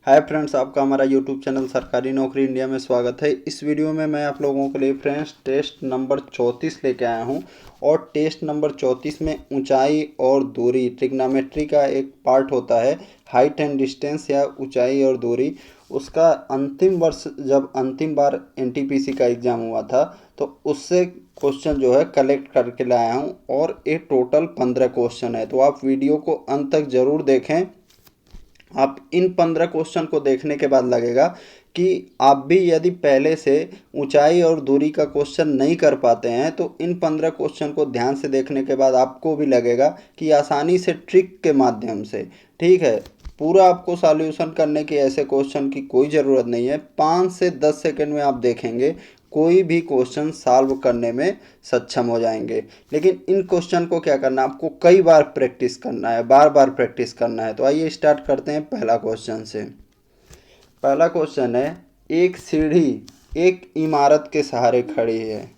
Hi friends, आपका हमारा YouTube channel सरकारी नौकरी इंडिया में स्वागत है। इस वीडियो में मैं आप लोगों के लिए फ्रेंड्स टेस्ट नंबर 34 लेके आया हूं। और टेस्ट नंबर 34 में ऊंचाई और दूरी ट्रिग्नोमेट्री का एक पार्ट होता है, हाइट एंड डिस्टेंस या ऊंचाई और दूरी। उसका अंतिम वर्ष जब अंतिम बार एनटीपीसी का एग्ज़ाम हुआ था तो उससे क्वेश्चन जो है कलेक्ट करके लाया हूँ और ये टोटल 15 क्वेश्चन है। तो आप वीडियो को अंत तक ज़रूर देखें। आप इन 15 क्वेश्चन को देखने के बाद लगेगा कि आप भी यदि पहले से ऊंचाई और दूरी का क्वेश्चन नहीं कर पाते हैं तो इन 15 क्वेश्चन को ध्यान से देखने के बाद आपको भी लगेगा कि आसानी से ट्रिक के माध्यम से, ठीक है, पूरा आपको सॉल्यूशन करने की ऐसे क्वेश्चन की कोई ज़रूरत नहीं है। 5 से 10 सेकंड में आप देखेंगे कोई भी क्वेश्चन सॉल्व करने में सक्षम हो जाएंगे। लेकिन इन क्वेश्चन को क्या करना है, आपको कई बार प्रैक्टिस करना है, बार बार प्रैक्टिस करना है। तो आइए स्टार्ट करते हैं पहला क्वेश्चन से। पहला क्वेश्चन है, एक सीढ़ी एक इमारत के सहारे खड़ी है।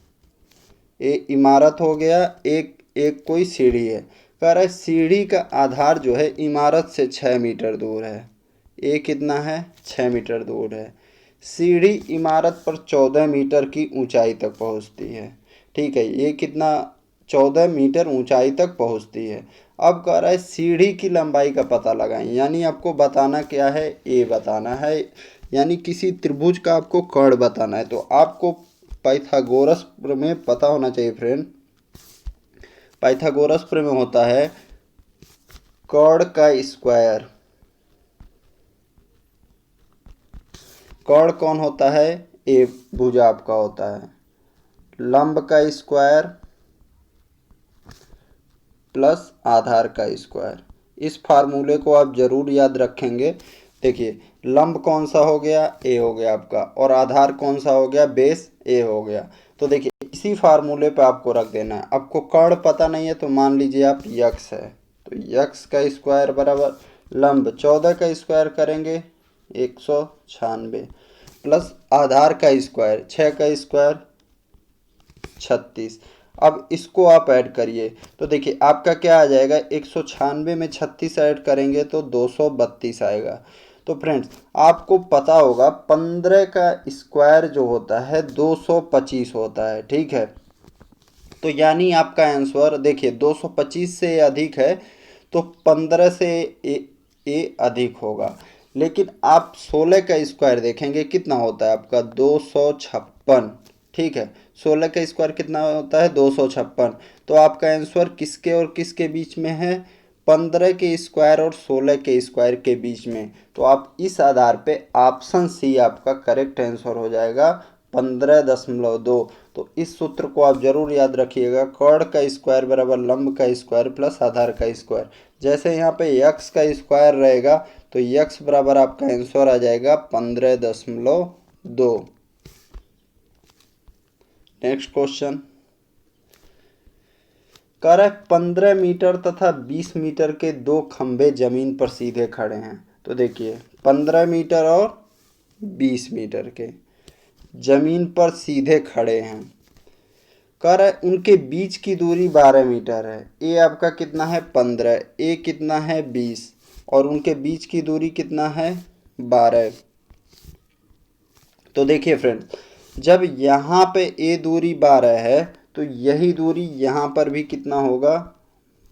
ये इमारत हो गया, एक एक कोई सीढ़ी है। कह रहा है सीढ़ी का आधार जो है इमारत से 6 मीटर दूर है। ये कितना है? 6 मीटर दूर है। सीढ़ी इमारत पर 14 मीटर की ऊंचाई तक पहुंचती है। ठीक है, ये कितना? 14 मीटर ऊंचाई तक पहुंचती है। अब कह रहा है सीढ़ी की लंबाई का पता लगाएं, यानी आपको बताना क्या है? ए बताना है, यानी किसी त्रिभुज का आपको कर्ण बताना है। तो आपको पाइथागोरस प्रमेय पता होना चाहिए फ्रेंड। पाइथागोरस प्रमेय होता है कर्ण का स्क्वायर। कर्ण कौन होता है? ए भुजा आपका होता है। लंब का स्क्वायर प्लस आधार का स्क्वायर। इस फार्मूले को आप जरूर याद रखेंगे। देखिए, लंब कौन सा हो गया? ए हो गया आपका, और आधार कौन सा हो गया? बेस ए हो गया। तो देखिए इसी फार्मूले पे आपको रख देना है। आपको कर्ण पता नहीं है तो मान लीजिए आप यक्स है, तो यक्स का स्क्वायर बराबर लंब 14 का स्क्वायर करेंगे 196 प्लस आधार का स्क्वायर 6 का स्क्वायर 36। अब इसको आप ऐड करिए तो देखिए आपका क्या आ जाएगा? 196 में 36 ऐड करेंगे तो 232 आएगा। तो फ्रेंड्स आपको पता होगा 15 का स्क्वायर जो होता है 225 होता है, ठीक है। तो यानी आपका आंसर देखिए 225 से अधिक है तो 15 से ए अधिक होगा। लेकिन आप 16 का स्क्वायर देखेंगे कितना होता है आपका? 256, ठीक है। 16 का स्क्वायर कितना होता है? 256। तो आपका आंसर किसके और किसके बीच में है? 15 के स्क्वायर और 16 के स्क्वायर के बीच में। तो आप इस आधार पे ऑप्शन सी आपका करेक्ट आंसर हो जाएगा 15.2। तो इस सूत्र को आप जरूर याद रखिएगा, कर्ण का स्क्वायर बराबर लंब का स्क्वायर प्लस आधार का स्क्वायर। जैसे यहाँ पे यक्स का स्क्वायर रहेगा तो यक्स बराबर आपका आंसर आ जाएगा 15.2। नेक्स्ट क्वेश्चन कह रहा है 15 मीटर तथा 20 मीटर के दो खंभे जमीन पर सीधे खड़े हैं। तो देखिए 15 मीटर और 20 मीटर के जमीन पर सीधे खड़े हैं। कह रहा है उनके बीच की दूरी 12 मीटर है। ए आपका कितना है? 15, ए कितना है? 20, और उनके बीच की दूरी कितना है? 12। तो देखिए फ्रेंड, जब यहाँ पे ए दूरी 12 है तो यही दूरी यहाँ पर भी कितना होगा?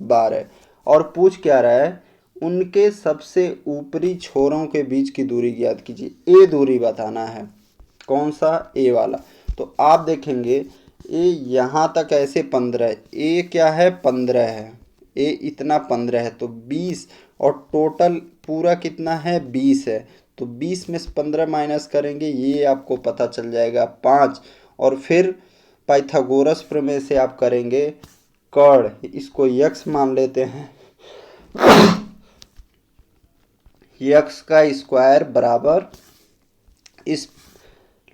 12। और पूछ क्या रहा है? उनके सबसे ऊपरी छोरों के बीच की दूरी ज्ञात कीजिए। ए दूरी बताना है। कौन सा? ए वाला। तो आप देखेंगे ए यहाँ तक ऐसे 15, ए क्या है? 15 है, ए इतना 15 है तो 20, और टोटल पूरा कितना है? 20 है। तो 20 में से 15 माइनस करेंगे, ये आपको पता चल जाएगा 5। और फिर पाइथागोरस प्रमेय से आप करेंगे कर्ण, इसको यक्स मान लेते हैं। यक्स का स्क्वायर बराबर इस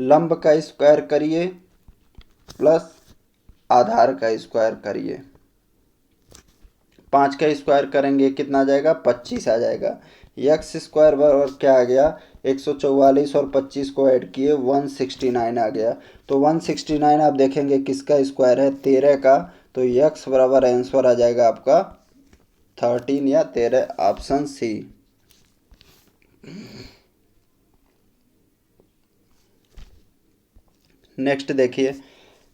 लंब का स्क्वायर करिए प्लस आधार का स्क्वायर करिए। 5 का स्क्वायर करेंगे कितना आ जाएगा? 25 आ जाएगा। यक्स स्क्वायर बराबर क्या आ गया? 144 और 25 को ऐड किए 169 आ गया। तो 169 आप देखेंगे किसका स्क्वायर है? 13 का। तो यक्स बराबर आंसर आ जाएगा आपका 13 या 13, ऑप्शन सी। नेक्स्ट देखिए,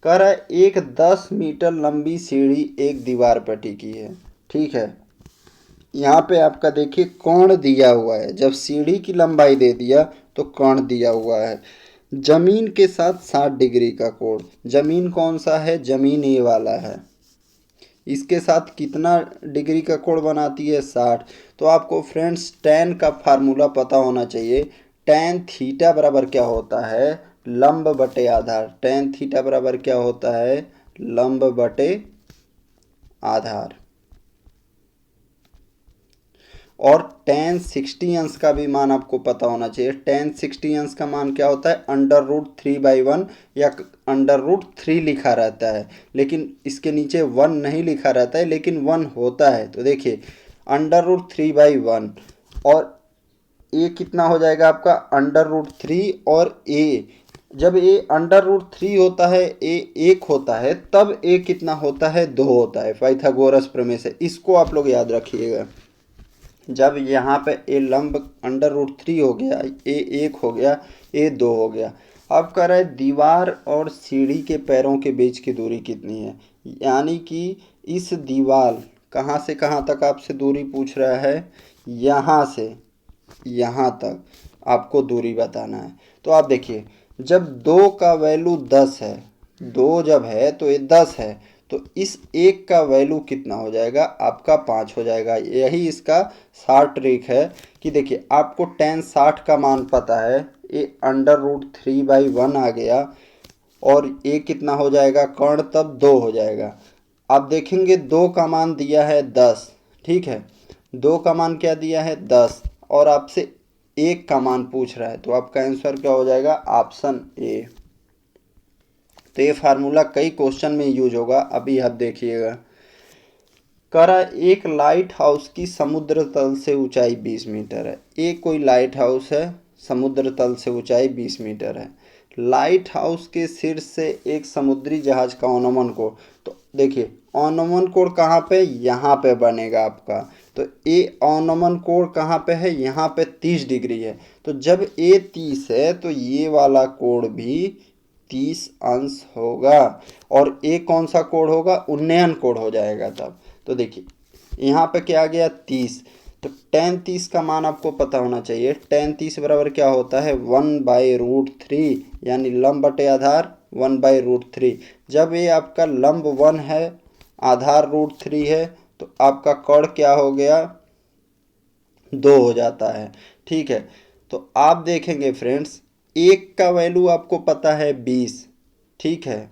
कह रहा है एक 10 मीटर लंबी सीढ़ी एक दीवार पर टिकी है। ठीक है, यहाँ पे आपका देखिए कोण दिया हुआ है, जब सीढ़ी की लंबाई दे दिया तो कोण दिया हुआ है। जमीन के साथ 60 डिग्री का कोण, जमीन कौन सा है, जमीन ये वाला है, इसके साथ कितना डिग्री का कोण बनाती है, 60। तो आपको फ्रेंड्स टेन का फार्मूला पता होना चाहिए। टेन थीटा बराबर क्या होता है, लंब बटे आधार। टेन थीटा बराबर क्या होता है, लंब बटे आधार। और टेन 60 अंश का भी मान आपको पता होना चाहिए। टेन 60 अंश का मान क्या होता है, √3/1 या √3 लिखा रहता है, लेकिन इसके नीचे 1 नहीं लिखा रहता है, लेकिन 1 होता है। तो देखिए √3/1 और ए कितना हो जाएगा आपका √3, और ए जब ए √3 होता है, ए 1 होता है, तब ए कितना होता है, 2 होता है। पाइथागोरस प्रमेय से इसको आप लोग याद रखिएगा। जब यहाँ पे ए लंब √3 हो गया, ए 1 हो गया, ए 2 हो गया। अब कह रहा है दीवार और सीढ़ी के पैरों के बीच की दूरी कितनी है, यानी कि इस दीवार कहाँ से कहाँ तक आपसे दूरी पूछ रहा है, यहाँ से यहाँ तक आपको दूरी बताना है। तो आप देखिए जब 2 का वैल्यू 10 है, 2 जब है तो ये 10 है, तो इस एक का वैल्यू कितना हो जाएगा आपका, 5 हो जाएगा। यही इसका शॉर्ट ट्रिक है कि देखिए आपको टेन 60 का मान पता है, ये √3/1 आ गया, और ये कितना हो जाएगा कर्ण, तब 2 हो जाएगा। आप देखेंगे 2 का मान दिया है 10, ठीक है, 2 का मान क्या दिया है 10, और आपसे 1 का मान पूछ रहा है, तो आपका आंसर क्या हो जाएगा, ऑप्शन ए। तो ये फार्मूला कई क्वेश्चन में यूज होगा, अभी आप देखिएगा। करा एक लाइट हाउस की समुद्र तल से ऊंचाई 20 मीटर है। एक कोई लाइट हाउस है, समुद्र तल से ऊंचाई 20 मीटर है। लाइट हाउस के शीर्ष से एक समुद्री जहाज का अनुमान कोण, तो देखिए अनुमान कोण कहाँ पे, यहाँ पे बनेगा आपका। तो ए अनुमान कोण कहाँ पे है, यहाँ पे 30 डिग्री है। तो जब ए 30 है तो ये वाला कोण भी 30 अंश होगा, और ए कौन सा कोण होगा, उन्नयन कोण हो जाएगा तब। तो देखिए यहाँ पे क्या आ गया 30, तो टेन 30 का मान आपको पता होना चाहिए। टेन 30 बराबर क्या होता है, 1/√3, यानी लंब बटे आधार 1/√3। जब ये आपका लंब 1 है, आधार √3 है, तो आपका कोण क्या हो गया, 2 हो जाता है। ठीक है, तो आप देखेंगे फ्रेंड्स एक का वैल्यू आपको पता है 20, ठीक है,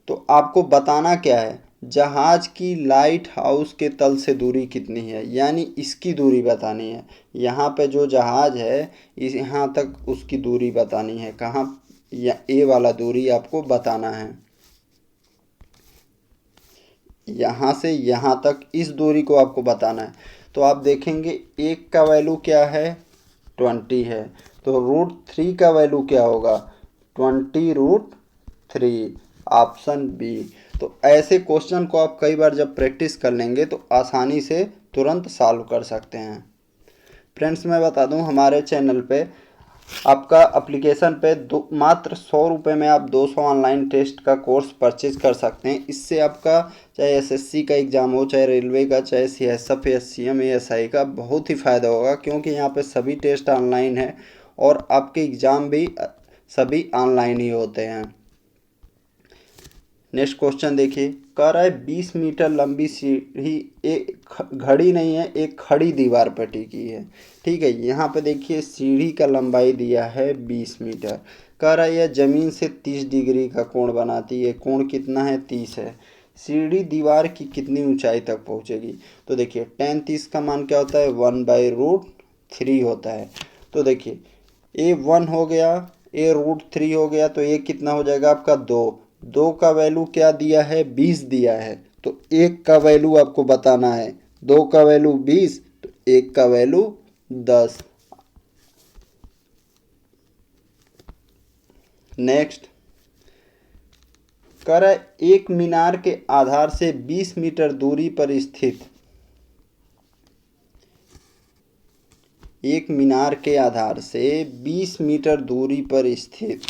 तो आपको बताना क्या है, जहाज की लाइट हाउस के तल से दूरी कितनी है, यानी इसकी दूरी बतानी है। यहाँ पे जो जहाज है इस यहाँ तक उसकी दूरी बतानी है, कहाँ, या ए वाला दूरी आपको बताना है। यहाँ से यहाँ तक इस दूरी को आपको बताना है। तो आप देखेंगे एक का वैल्यू क्या है, 20 है, तो √3 का वैल्यू क्या होगा, 20√3, ऑप्शन बी। तो ऐसे क्वेश्चन को आप कई बार जब प्रैक्टिस कर लेंगे तो आसानी से तुरंत सॉल्व कर सकते हैं। फ्रेंड्स मैं बता दूं हमारे चैनल पे आपका एप्लीकेशन पे मात्र 100 रुपये में आप 200 ऑनलाइन टेस्ट का कोर्स परचेज कर सकते हैं। इससे आपका चाहे एसएससी का एग्ज़ाम हो, चाहे रेलवे का, चाहे सीएसएफ, एससीएम, एएसआई का बहुत ही फ़ायदा होगा, क्योंकि यहाँ पे सभी टेस्ट ऑनलाइन है और आपके एग्ज़ाम भी सभी ऑनलाइन ही होते हैं। नेक्स्ट क्वेश्चन देखिए, कह रहा है 20 मीटर लंबी सीढ़ी एक घड़ी नहीं है, एक खड़ी दीवार पर टिकी है। ठीक है, यहाँ पे देखिए सीढ़ी का लंबाई दिया है 20 मीटर। कह रहा है यह जमीन से 30 डिग्री का कोण बनाती है, कोण कितना है, 30 है। सीढ़ी दीवार की कितनी ऊंचाई तक पहुँचेगी। तो देखिए टेन 30 का मान क्या होता है, 1/√3 होता है। तो देखिए ए 1 हो गया, ए √3 हो गया, तो ये कितना हो जाएगा आपका 2। 2 का वैल्यू क्या दिया है, 20 दिया है, तो 1 का वैल्यू आपको बताना है। 2 का वैल्यू 20, तो 1 का वैल्यू 10। नेक्स्ट कर एक मीनार के आधार से 20 मीटर दूरी पर स्थित, एक मीनार के आधार से 20 मीटर दूरी पर स्थित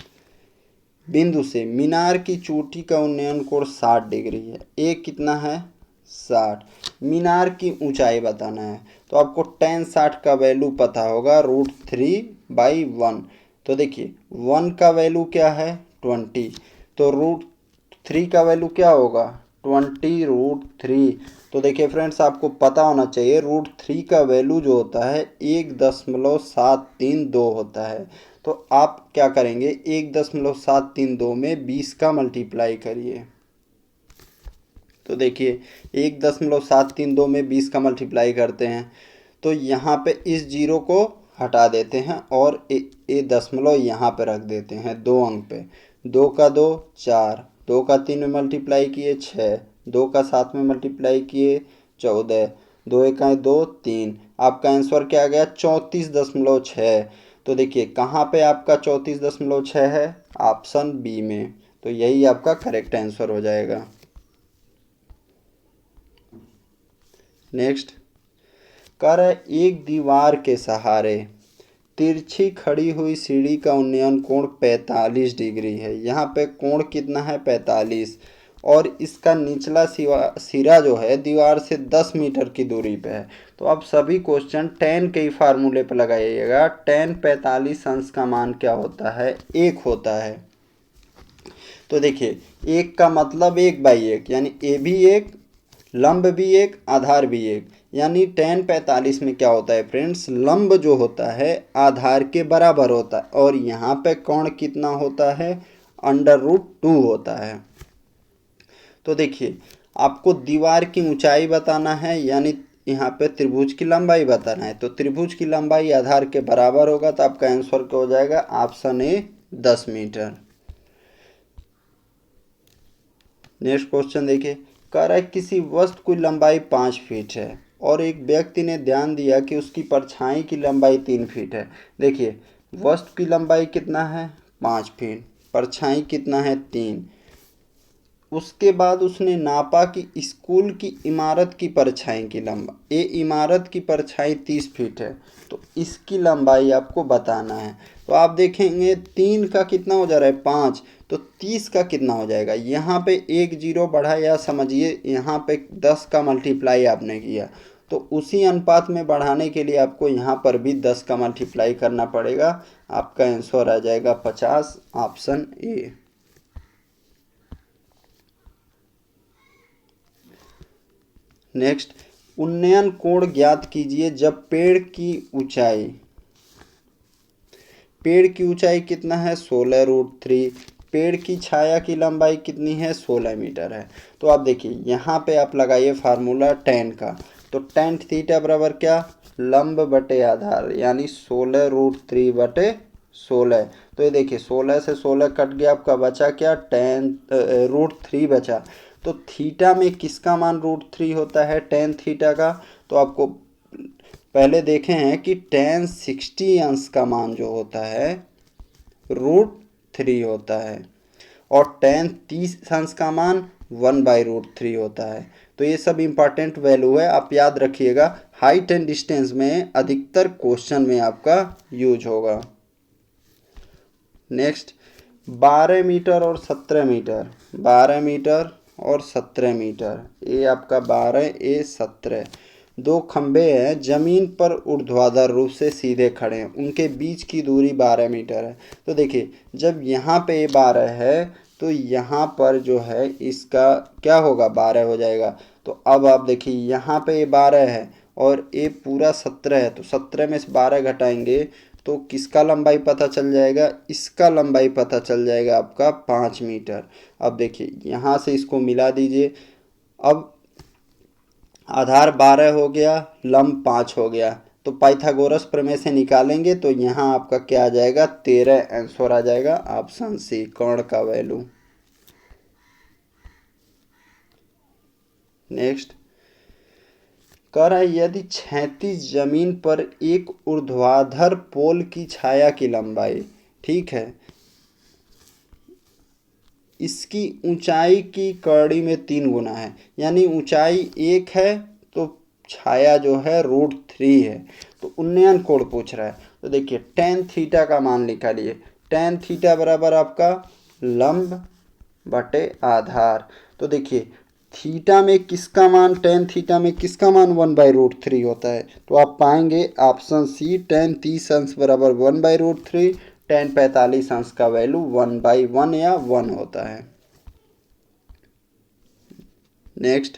बिंदु से मीनार की चोटी का उन्नयन कोण 60 डिग्री है। ए कितना है? 60। मीनार की ऊंचाई बताना है तो आपको tan 60 का वैल्यू पता होगा √3/1। तो देखिए 1 का वैल्यू क्या है? 20। तो √3 का वैल्यू क्या होगा? 20√3। तो देखिए फ्रेंड्स, आपको पता होना चाहिए √3 का वैल्यू जो होता है 1.732 होता है। तो आप क्या करेंगे? 1.732 में 20 का मल्टीप्लाई करिए। तो देखिए 1.732 में 20 का मल्टीप्लाई करते हैं तो यहाँ पे इस जीरो को हटा देते हैं और ए दशमलव यहाँ पे रख देते हैं 2 अंक पे। 2 का 2 4, 2 का 3 में मल्टीप्लाई किए 6, 2 का 7 में मल्टीप्लाई किए 14, 2 1 2 3। आपका आंसर क्या आ गया? 34.6। तो देखिए कहाँ पे आपका 34.6 है? ऑप्शन बी में। तो यही आपका करेक्ट आंसर हो जाएगा। नेक्स्ट, कर एक दीवार के सहारे तिरछी खड़ी हुई सीढ़ी का उन्नयन कोण 45 डिग्री है। यहाँ पे कोण कितना है? 45। और इसका निचला सिरा जो है दीवार से 10 मीटर की दूरी पे है। तो आप सभी क्वेश्चन tan के ही फार्मूले पे लगाइएगा। tan 45 अंश का मान क्या होता है? 1 होता है। तो देखिए 1 का मतलब 1/1, यानी ए भी 1, लंब भी 1, आधार भी 1। यानी tan 45 में क्या होता है फ्रेंड्स? लंब जो होता है आधार के बराबर होता है और यहाँ पे कोण कितना होता है? √2 होता है। तो देखिए आपको दीवार की ऊंचाई बताना है, यानी यहाँ पे त्रिभुज की लंबाई बताना है। तो त्रिभुज की लंबाई आधार के बराबर होगा तो आपका आंसर क्या हो जाएगा? Option A 10 metre. Next question देखिए, कह रहा है किसी वस्तु की लंबाई 5 फीट है और एक व्यक्ति ने ध्यान दिया कि उसकी परछाई की लंबाई 3 फीट है। देखिए वस्तु की लंबाई कितना है? 5 फीट, परछाई कितना है? 3। उसके बाद उसने नापा कि स्कूल की इमारत की परछाई की लंबाई, ये इमारत की परछाई 30 फीट है तो इसकी लंबाई आपको बताना है। तो आप देखेंगे 3 का कितना हो जा रहा है? 5। तो 30 का कितना हो जाएगा? यहाँ पे एक जीरो बढ़ा, या समझिए यहाँ पे 10 का मल्टीप्लाई आपने किया तो उसी अनुपात में बढ़ाने के लिए आपको यहाँ पर भी 10 का मल्टीप्लाई करना पड़ेगा। आपका आंसर आ जाएगा 50, ऑप्शन ए। नेक्स्ट, उन्नयन कोण ज्ञात कीजिए जब पेड़ की ऊंचाई कितना है? 16√3। पेड़ की छाया की लंबाई कितनी है? 16 मीटर है। तो आप देखिए यहाँ पे आप लगाइए फार्मूला tan का। तो tan थीटा बराबर क्या? लंब बटे आधार, यानी 16√3/16। तो ये देखिए 16 से 16 कट गया, आपका बचा क्या? √3 बचा। तो थीटा में किसका मान √3 होता है? tan थीटा का। तो आपको पहले देखे हैं कि tan 60 अंश का मान जो होता है √3 होता है और tan 30 अंश का मान 1/√3 होता है। तो ये सब इंपॉर्टेंट वैल्यू है, आप याद रखिएगा। हाइट एंड डिस्टेंस में अधिकतर क्वेश्चन में आपका यूज होगा। नेक्स्ट, 12 मीटर और 17 मीटर, 12 मीटर और 17 मीटर, ये आपका 12, ये 17, दो खंबे हैं जमीन पर ऊर्ध्वाधर रूप से सीधे खड़े हैं, उनके बीच की दूरी 12 मीटर है। तो देखिए जब यहाँ पे ये 12 है तो यहाँ पर जो है इसका क्या होगा? 12 हो जाएगा। तो अब आप देखिए यहाँ पे ये 12 है और ये पूरा 17 है, तो 17 में से 12 घटाएंगे तो किसका लंबाई पता चल जाएगा? इसका लंबाई पता चल जाएगा आपका 5 मीटर। अब देखिए यहाँ से इसको मिला दीजिए। अब आधार 12 हो गया, लंब 5 हो गया, तो पाइथागोरस प्रमेय से निकालेंगे तो यहाँ आपका क्या आ जाएगा? 13 आंसर आ जाएगा, ऑप्शन सी, कर्ण का वैल्यू। नेक्स्ट, कह रहा है यदि क्षैतिज जमीन पर एक ऊर्ध्वाधर पोल की छाया की लंबाई, ठीक है, इसकी ऊंचाई की कड़ी में 3 गुना है, यानी ऊंचाई 1 है तो छाया जो है √3 है। तो उन्नयन कोण पूछ रहा है। तो देखिए tan थीटा का मान निकालिए। tan थीटा बराबर आपका लंब बटे आधार। तो देखिए थीटा में किसका मान, टेन थीटा में किसका मान 1/√3 होता है। तो आप पाएंगे ऑप्शन सी, टेन 30 अंश बराबर 1/√3, टेन 45 अंश का वैल्यू 1/1 या 1 होता है। नेक्स्ट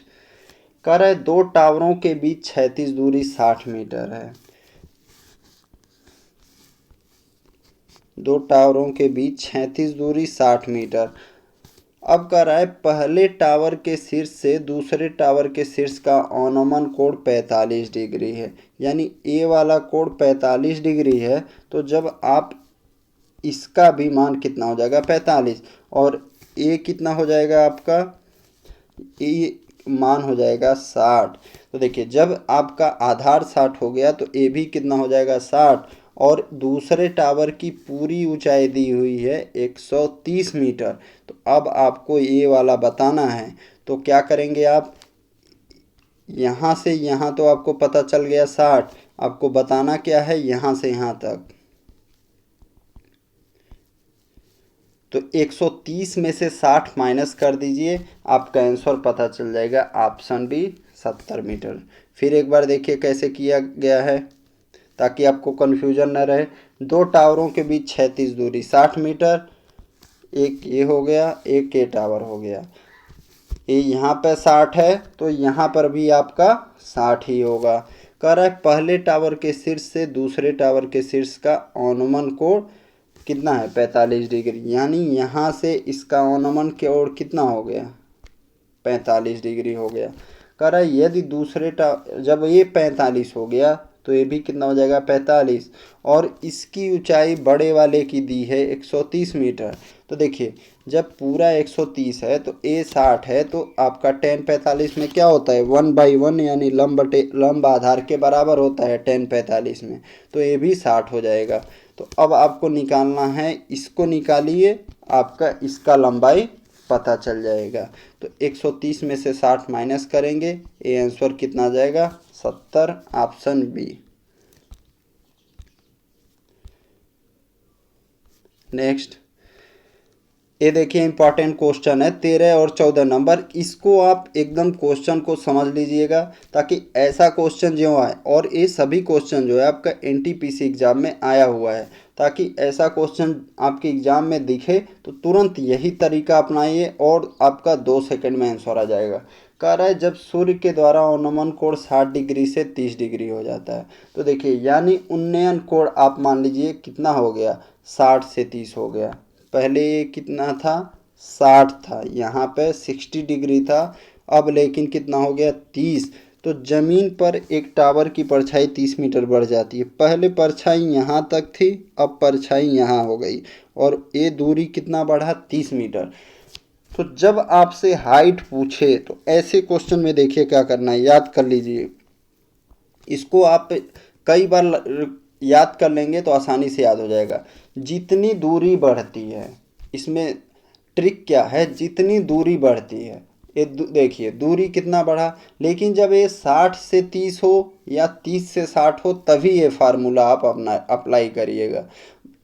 कर है दो टावरों के बीच क्षैतिज दूरी 60 मीटर है। दो टावरों के बीच क्षैतिज दूरी 60 मीटर। अब कह रहा है पहले टावर के शीर्ष से दूसरे टावर के शीर्ष का अनुमान कोण 45 डिग्री है, यानी ए वाला कोण 45 डिग्री है। तो जब आप इसका भी मान कितना हो जाएगा 45, और ए कितना हो जाएगा आपका, ए मान हो जाएगा 60। तो देखिए जब आपका आधार 60 हो गया तो ए भी कितना हो जाएगा 60, और दूसरे टावर की पूरी ऊंचाई दी हुई है 130 मीटर। तो अब आपको ये वाला बताना है। तो क्या करेंगे आप, यहाँ से यहाँ तो आपको पता चल गया 60, आपको बताना क्या है यहाँ से यहाँ तक। तो 130 में से 60 माइनस कर दीजिए, आपका आंसर पता चल जाएगा ऑप्शन बी 70 मीटर। फिर एक बार देखिए कैसे किया गया है ताकि आपको कन्फ्यूजन न रहे। दो टावरों के बीच क्षैतिज दूरी 60 मीटर, एक ये हो गया, एक ये टावर हो गया। ये यहाँ पे 60 है तो यहाँ पर भी आपका 60 ही होगा। कह रहा है पहले टावर के शीर्ष से दूसरे टावर के शीर्ष का अनुमान कोण कितना है 45 डिग्री, यानी यहाँ से इसका अनुमान की ओर कितना हो गया 45 डिग्री हो गया। कह रहा है यदि दूसरे जब ये 45 हो गया तो ये भी कितना हो जाएगा 45, और इसकी ऊंचाई बड़े वाले की दी है 130 मीटर। तो देखिए जब पूरा 130 है तो ए 60 है, तो आपका टेन 45 में क्या होता है 1/1, यानी लंब आधार के बराबर होता है टेन 45 में, तो ये भी 60 हो जाएगा। तो अब आपको निकालना है, इसको निकालिए, आपका इसका लंबाई पता चल जाएगा। तो 130 में से 60 माइनस करेंगे, ये आंसर कितना आ जाएगा 70, ऑप्शन बी। नेक्स्ट ये देखिए इंपॉर्टेंट क्वेश्चन है 13 और 14 नंबर। इसको आप एकदम क्वेश्चन को समझ लीजिएगा ताकि ऐसा क्वेश्चन जो आए, और ये सभी क्वेश्चन जो है आपका एनटीपीसी एग्जाम में आया हुआ है, ताकि ऐसा क्वेश्चन आपके एग्जाम में दिखे तो तुरंत यही तरीका अपनाइए और आपका 2 सेकंड में आंसर आ जाएगा। कह रहा है जब सूर्य के द्वारा अनुमान कोण 60 डिग्री से 30 डिग्री हो जाता है। तो देखिए यानी उन्नयन कोण आप मान लीजिए कितना हो गया 60 से 30 हो गया। पहले ये कितना था 60 था, यहाँ पे 60 डिग्री था, अब लेकिन कितना हो गया 30। तो ज़मीन पर एक टावर की परछाई 30 मीटर बढ़ जाती है। पहले परछाई यहाँ तक थी, अब परछाई यहाँ हो गई, और ये दूरी कितना बढ़ा 30 मीटर। तो जब आपसे हाइट पूछे तो ऐसे क्वेश्चन में देखिए क्या करना है, याद कर लीजिए। इसको आप कई बार याद कर लेंगे तो आसानी से याद हो जाएगा। जितनी दूरी बढ़ती है, इसमें ट्रिक क्या है, जितनी दूरी बढ़ती है, ये देखिए दूरी कितना बढ़ा, लेकिन जब ये 60 से 30 हो या 30 से 60 हो तभी ये फार्मूला आप अपना अप्लाई करिएगा।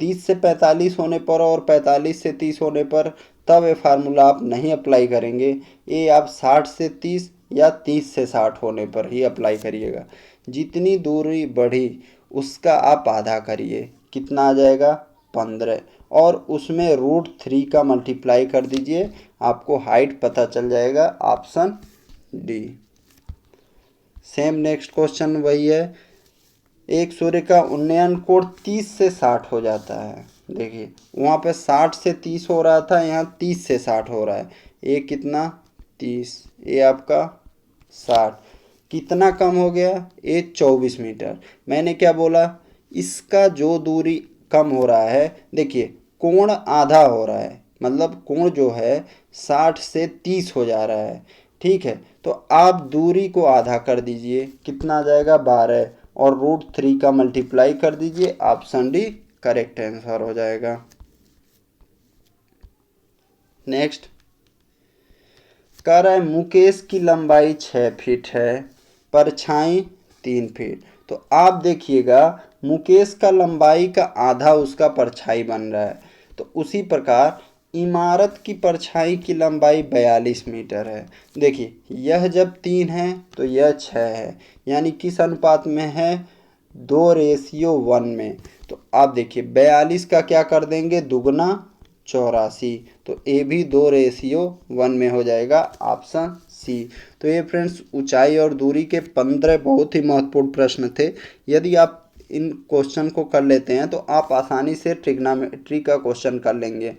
30 से 45 होने पर और 45 से 30 होने पर तब ये फार्मूला आप नहीं अप्लाई करेंगे। ये आप 60 से 30 या 30 से 60 होने पर ही अप्लाई करिएगा। जितनी दूरी बढ़ी उसका आप आधा करिए, कितना आ जाएगा 15, और उसमें √3 का मल्टीप्लाई कर दीजिए, आपको हाइट पता चल जाएगा, option D. Same next question वही है। एक सूर्य का उन्नयन कोण 30 से 60 हो जाता है। देखिए वहाँ पे 60 से 30 हो रहा था, यहाँ 30 से 60 हो रहा है। ये कितना 30, ये आपका 60, कितना कम हो गया ये 24 मीटर। मैंने क्या बोला, इसका जो दूरी कम हो रहा है, देखिए कोण आधा हो रहा है, मतलब कोण जो है 60 से 30 हो जा रहा है, ठीक है। तो आप दूरी को आधा कर दीजिए, कितना आ जाएगा 12, और √3 का मल्टीप्लाई कर दीजिए, ऑप्शन डी करेक्ट आंसर हो जाएगा। नेक्स्ट कह रहा है मुकेश की लंबाई 6 फीट है, परछाई 3 फीट। तो आप देखिएगा मुकेश का लंबाई का आधा उसका परछाई बन रहा है, तो उसी प्रकार इमारत की परछाई की लंबाई 42 मीटर है। देखिए यह जब 3 है तो यह 6 है, यानी किस अनुपात में है, 2:1 में। तो आप देखिए 42 का क्या कर देंगे, दुगना 84, तो ए भी 2:1 में हो जाएगा, ऑप्शन सी। तो ये फ्रेंड्स ऊंचाई और दूरी के 15 बहुत ही महत्वपूर्ण प्रश्न थे। यदि आप इन क्वेश्चन को कर लेते हैं तो आप आसानी से ट्रिग्नोमेट्री का क्वेश्चन कर लेंगे।